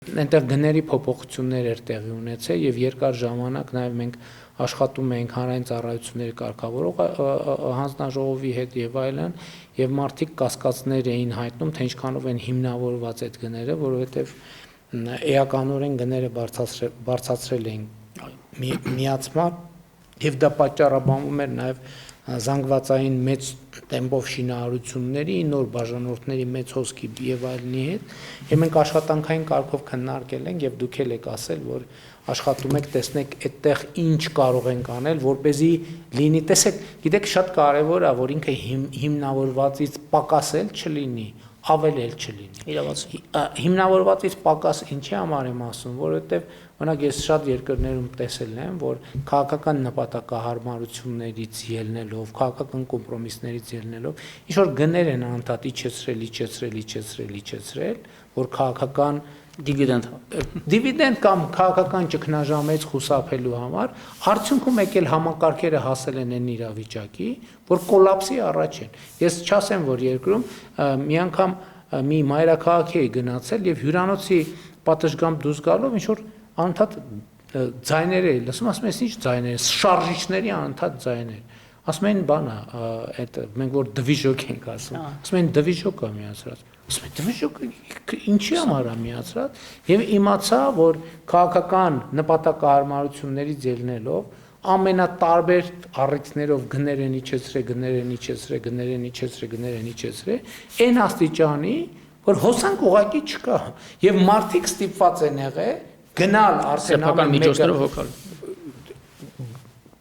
Այնտեղ գների փոփոխություններ էր տեղի ունեցել եւ երկար ժամանակ նաեւ մենք աշխատում էինք հանրային ծառայությունների կարգավորող հանձնաժողովի հետ եւ այլն եւ մարդիկ կասկածներ էին հայտնում թե ինչքանով են հիմնավորված այդ գները, որովհետեւ էականորեն գները բարձրացրել էին միացման եւ դա պատճառաբանվում էր նաեւ զանգվածային մեծ տեմպով շինարարությունների, նոր բաժանորդների մեծ հոսքի եւ այլնի հետ, եւ մենք աշխատանքային կարգով քննարկել ենք եւ դուք եք ասել, որ աշխատում եք, տեսնեք այդտեղ ինչ կարող ենք անել, որպեսզի լինի, տեսեք, գիտեք, շատ կարեւոր է, որ ինքը հիմնավորվածից պակաս էլ չլինի, ավել էլ չլինի։ Իրավացի։ Հիմնավորվածից պակաս ինչի համար եմ ասում, որովհետեւ օրինակ ես շատ երկրներում տեսել եմ, որ քաղաքական նպատակահարմարություններից ելնելով, քաղաքական կոմպրոմիսներից ելնելով, ինչ որ գներ են անդադ իջեցրել, որ քաղաքական դիվիդենդ կամ քաղաքական ճգնաժամից խուսափելու համար, արդյունքում եկել համակարգերը հասել են այն իրավիճակի, որ կոլապսի առաջ են։ Ես չասեմ, որ երկրում մի անգամ մի մայրաքաղաք էի գնացել եւ հյուրանոցի պատշգամբ դուրս գալով ինչ որ անդադ ձայներ էի լսում, ասում ես ինչ ձայներ, շարժիչների անդադ ձայներ։ Ասում են բան է, այդ մենք որ դվիժոկ ենք ասում, ասում են դվիժոկը միացրած։ Ասում են դվիժոկը ինչի համար է միացրած եւ իմացա, որ քաղաքական նպատակահարմարություններից ելնելով ամենատարբեր առիթներով գներ են իջեցրել, այն աստիճանի, որ հոսանք ուղակի չկա եւ մարդիկ ստիպված են եղել գնալ սեփական միջոցներով հոգալ։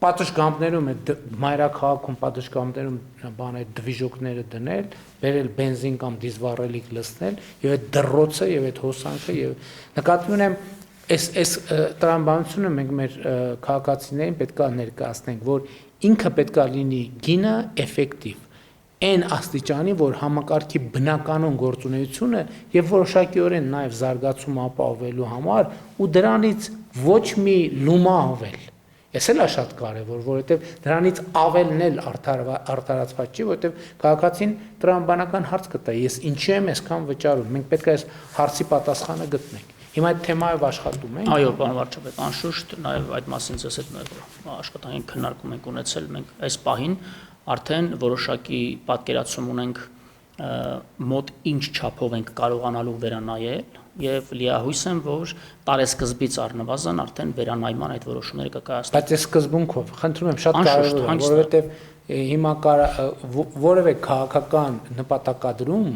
Պատշգամբներում մայրաքաղաքում պատշգամբներում բան այդ դվիժոկները դնել, բերել բենզին կամ դիզվառելիք լցնել եւ այդ դռոցը եւ այդ հոսանքը եւ նկատի ունեմ այս տրամաբանությունը մենք մեր քաղաքացիներին պետք է ներկայացնենք, որ ինքը պետք է լինի գինը էֆեկտիվ այն աստիճանի, որ համակարգի բնականon գործունեությունը եւ որոշակիորեն նաեւ զարգացում ապահովելու համար ու դրանից ոչ մի լումա ավել։ Ես էլ է շատ կարևոր, որովհետեւ դրանից ավելն էլ արդարացված չի, որովհետեւ քաղաքացին տրամաբանական հարց կտա, ես ինչի եմ այսքան վճարում, մենք պետք է այս հարցի պատասխանը գտնենք։ Հիմա այդ թեմայով աշխատում ենք։ Այո, պարոն վարչապետ, անշուշտ նաև այդ մասին ձեզ հետ աշխատանքային քննարկում ենք ունեցել, մենք այս պահին արդեն որոշակի պատկերացում ունենք մոտ ինչ չափով ենք կարողանալու վերանայել եւ լիահույս եմ, որ տարեսկզբից առնվազն արդեն վերանայման այդ որոշումները կկայացնեն։ Բայց այս սկզբունքով, խնդրում եմ, շատ կարևոր է, որովհետեւ հիմա որևէ քաղաքական նպատակադրում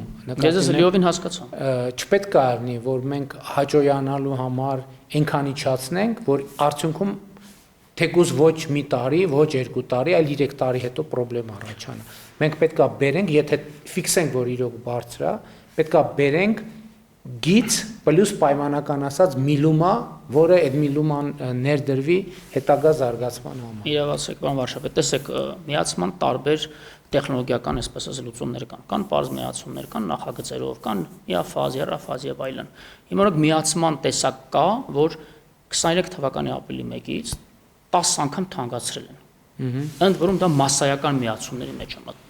Ես լիովին հասկացա։ Չպետք է լինի, որ մենք հաջողանալու համար այնքան իջացնենք, որ արդյունքում թեկուզ ոչ մի տարի, ոչ 2 տարի, այլ 3 տարի հետո խնդրեմ առաջանա։ Մենք պետք է բերենք, եթե ֆիքսենք, որ իրոք բարձր է, պետք է բերենք գիծ պլյուս պայմանական ասած միլումա, որը այդ միլուման ներդրվի հետագա զարգացման համար։ Իրավացեք, պարոն վարչապետ, տեսեք, միացման տարբեր տեխնոլոգիական այսպես ասած լուծումներ կան պարզ միացումներ կան նախագծերով, կան իաֆազ, երաֆազ եւ այլն։ Հիմա օրինակ միացման տեսակ կա, որ 23 թվականի ապրիլի 1-ից 10 անգամ թանկացրել են։ Ընդ որում դա մասսայական միացումների մեջ է մտնում։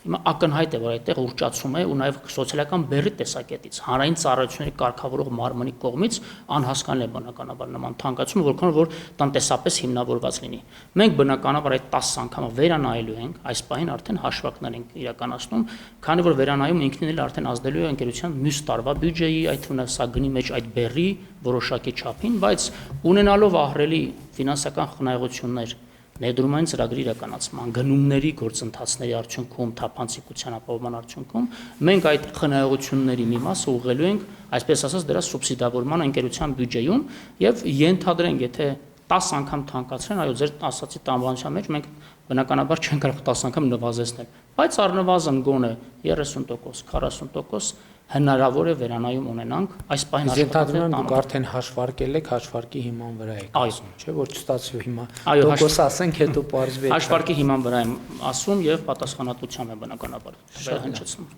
Հիմա ակնհայտ է, որ այդտեղ ուռճացում է ու նաև սոցիալական բեռի տեսակետից, հանրային ծառայությունների կարգավորող մարմնի կողմից անհասկանալի է բնականաբար նման թանկացումը, որքան որ տնտեսապես հիմնավորված լինի։ Մենք բնականաբար այդ 10 անգամը վերանայելու ենք, այս պահին արդեն հաշվարկներ ենք իրականացնում, քանի որ վերանայումը ինքնին էլ արդեն ազդելու է ընկերության մյուս տարվա բյուջեի, այդ թվում սա գնի մեջ այդ բեռի որոշակի չափին, բայց ունենալով ահռելի ֆինանսական խնայողություններ ներդրումային ծրագրի իրականացման, գնումների գործընթացների արդյունքում, թափանցիկության ապահովման արդյունքում, մենք այդ խնայողությունների մի մասը ուղղելու ենք, այսպես ասած, դրա սուբսիդավորման ընկերության բյուջեում եւ ենթադրենք, եթե 10 անգամ թանկացրեն, այո, ձեր ասացի տրամաբանության մեջ մենք բնականաբար չենք կարող 10 անգամ նվազեցնել, բայց առնվազն գոնե 30%, 40% հնարավոր է վերանայում ունենանք այս պահին աշխատանքները։ Դուք արդեն հաշվարկել եք, հաշվարկի հիման վրա եք ասում, չէ՞, որ չստացվի հիմա տոկոս ասենք, հետո պարզվի։ Հաշվարկի հիման վրա եմ ասում եւ պատասխանատվությամբ եմ բնականաբար վերահնչեցնում։